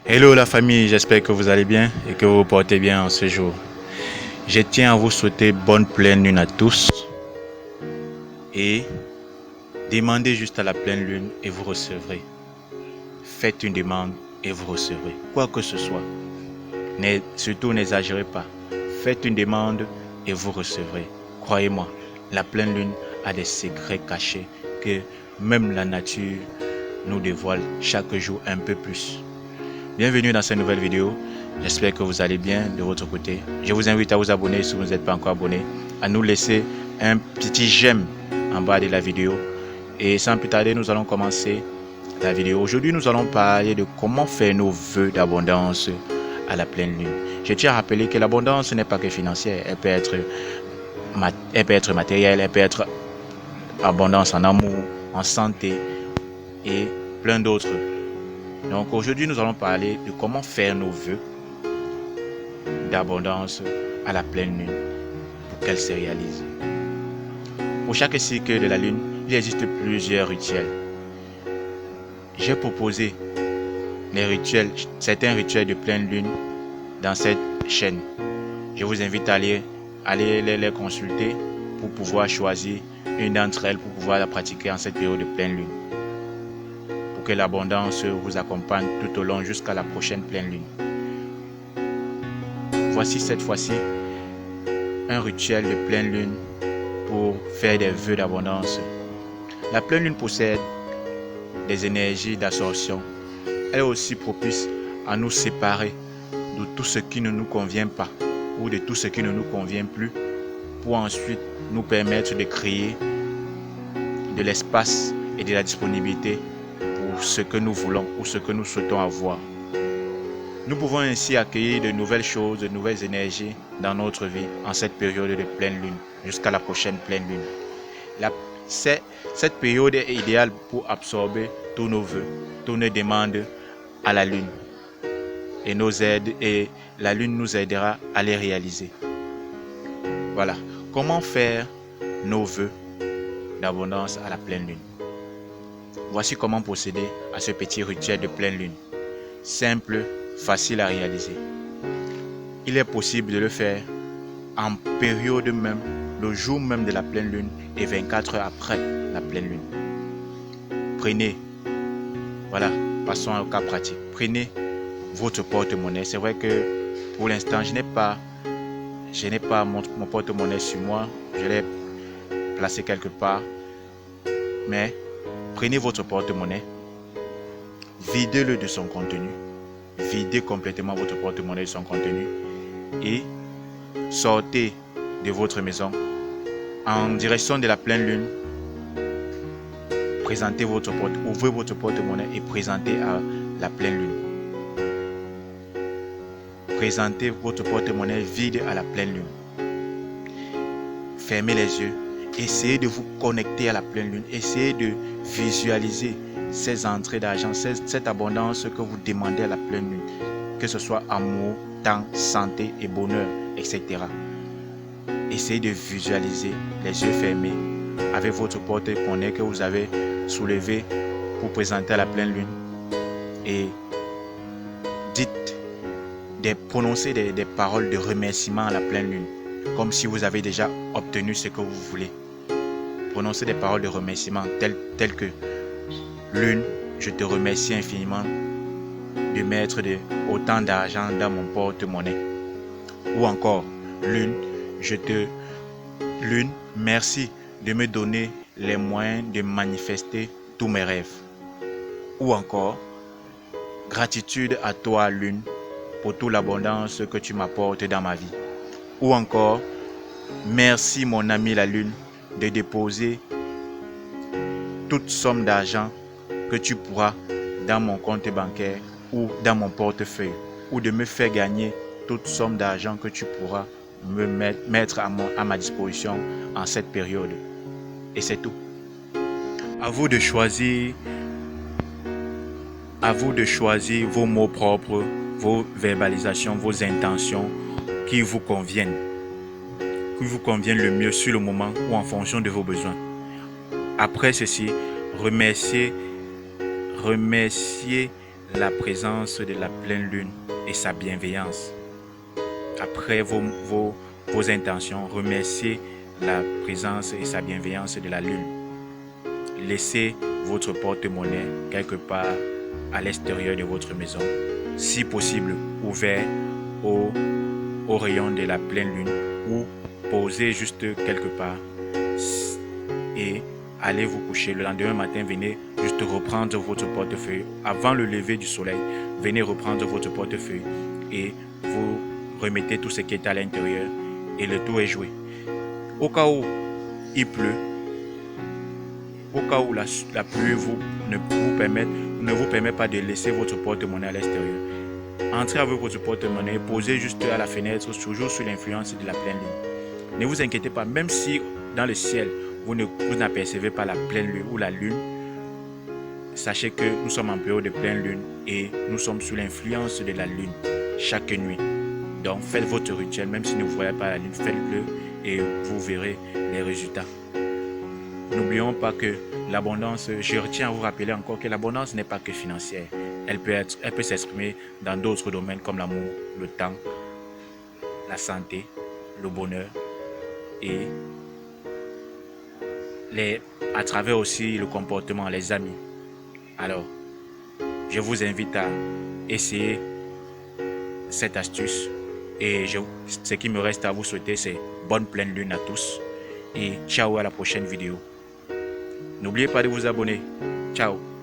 Hello la famille, j'espère que vous allez bien et que vous vous portez bien en ce jour. Je tiens à vous souhaiter bonne pleine lune à tous et demandez juste à la pleine lune et vous recevrez. Faites une demande et vous recevrez. Quoi que ce soit, surtout n'exagérez pas. Faites une demande et vous recevrez. Croyez-moi, la pleine lune a des secrets cachés que même la nature nous dévoile chaque jour un peu plus. Bienvenue dans cette nouvelle vidéo. J'espère que vous allez bien de votre côté. Je vous invite à vous abonner si vous n'êtes pas encore abonné, à nous laisser un petit j'aime en bas de la vidéo. Et sans plus tarder, nous allons commencer la vidéo. Aujourd'hui, nous allons parler de comment faire nos vœux d'abondance à la pleine lune. Je tiens à rappeler que l'abondance n'est pas que financière. Elle peut être matérielle, elle peut être abondance en amour, en santé et plein d'autres. Donc aujourd'hui, nous allons parler de comment faire nos vœux d'abondance à la pleine lune pour qu'elle se réalise. Pour chaque cycle de la lune, il existe plusieurs rituels. J'ai proposé certains rituels de pleine lune dans cette chaîne. Je vous invite à aller les consulter pour pouvoir choisir une d'entre elles pour pouvoir la pratiquer en cette période de pleine lune. Pour que l'abondance vous accompagne tout au long jusqu'à la prochaine pleine lune. Voici cette fois-ci un rituel de pleine lune pour faire des vœux d'abondance. La pleine lune possède des énergies d'absorption. Elle est aussi propice à nous séparer de tout ce qui ne nous convient pas ou de tout ce qui ne nous convient plus pour ensuite nous permettre de créer de l'espace et de la disponibilité pour ce que nous voulons ou ce que nous souhaitons avoir. Nous pouvons ainsi accueillir de nouvelles choses, de nouvelles énergies dans notre vie en cette période de pleine lune, jusqu'à la prochaine pleine lune. Cette période est idéale pour absorber tous nos vœux, toutes nos demandes à la lune. Et la lune nous aidera à les réaliser. Voilà. Comment faire nos vœux d'abondance à la pleine lune? Voici comment procéder à ce petit rituel de pleine lune. Simple, facile à réaliser. Il est possible de le faire en période même, le jour même de la pleine lune et 24 heures après la pleine lune. Prenez, voilà, passons au cas pratique. Prenez votre porte-monnaie. C'est vrai que pour l'instant, je n'ai pas mon porte-monnaie sur moi. Je l'ai placé quelque part. Mais prenez votre porte-monnaie, videz-le de son contenu. Videz complètement votre porte-monnaie de son contenu et sortez de votre maison en direction de la pleine lune. Ouvrez votre porte-monnaie et présentez à la pleine lune. Présentez votre porte-monnaie vide à la pleine lune. Fermez les yeux. Essayez de vous connecter à la pleine lune. Essayez de visualiser ces entrées d'argent, cette abondance que vous demandez à la pleine lune, que ce soit amour, temps, santé et bonheur, etc. Essayez de visualiser les yeux fermés avec votre porte-monnaie que vous avez soulevé pour présenter à la pleine lune et prononcez des paroles de remerciement à la pleine lune, comme si vous avez déjà obtenu ce que vous voulez. Prononcez des paroles de remerciement telles que lune, je te remercie infiniment de mettre autant d'argent dans mon porte-monnaie. Ou encore, lune, merci de me donner les moyens de manifester tous mes rêves. Ou encore, gratitude à toi, lune, pour toute l'abondance que tu m'apportes dans ma vie. Ou encore, merci mon ami la lune de déposer toute somme d'argent que tu pourras dans mon compte bancaire ou dans mon portefeuille, ou de me faire gagner toute somme d'argent que tu pourras me mettre à ma disposition en cette période. Et c'est tout. À vous de choisir vos mots propres, vos verbalisations, vos intentions qui vous conviennent le mieux sur le moment ou en fonction de vos besoins. Après ceci, remerciez la présence de la pleine lune et sa bienveillance. Après vos intentions, remerciez la présence et sa bienveillance de la lune. Laissez votre porte-monnaie quelque part à l'extérieur de votre maison, si possible ouvert au rayon de la pleine lune, ou posez juste quelque part et allez vous coucher. Le lendemain matin, venez juste reprendre votre portefeuille. Avant le lever du soleil, venez reprendre votre portefeuille et vous remettez tout ce qui est à l'intérieur et le tour est joué. Au cas où il pleut, au cas où la pluie ne vous permet pas de laisser votre porte-monnaie à l'extérieur, entrez avec votre porte-monnaie, posez juste à la fenêtre, toujours sous l'influence de la pleine lune. Ne vous inquiétez pas, même si dans le ciel, vous n'apercevez pas la pleine lune ou la lune, sachez que nous sommes en période de pleine lune et nous sommes sous l'influence de la lune chaque nuit. Donc faites votre rituel, même si vous ne voyez pas la lune, faites-le et vous verrez les résultats. N'oublions pas que l'abondance, je tiens à vous rappeler encore que l'abondance n'est pas que financière. Elle peut s'exprimer dans d'autres domaines comme l'amour, le temps, la santé, le bonheur et à travers aussi le comportement, les amis. Alors, je vous invite à essayer cette astuce et ce qui me reste à vous souhaiter, c'est bonne pleine lune à tous et ciao à la prochaine vidéo. N'oubliez pas de vous abonner. Ciao.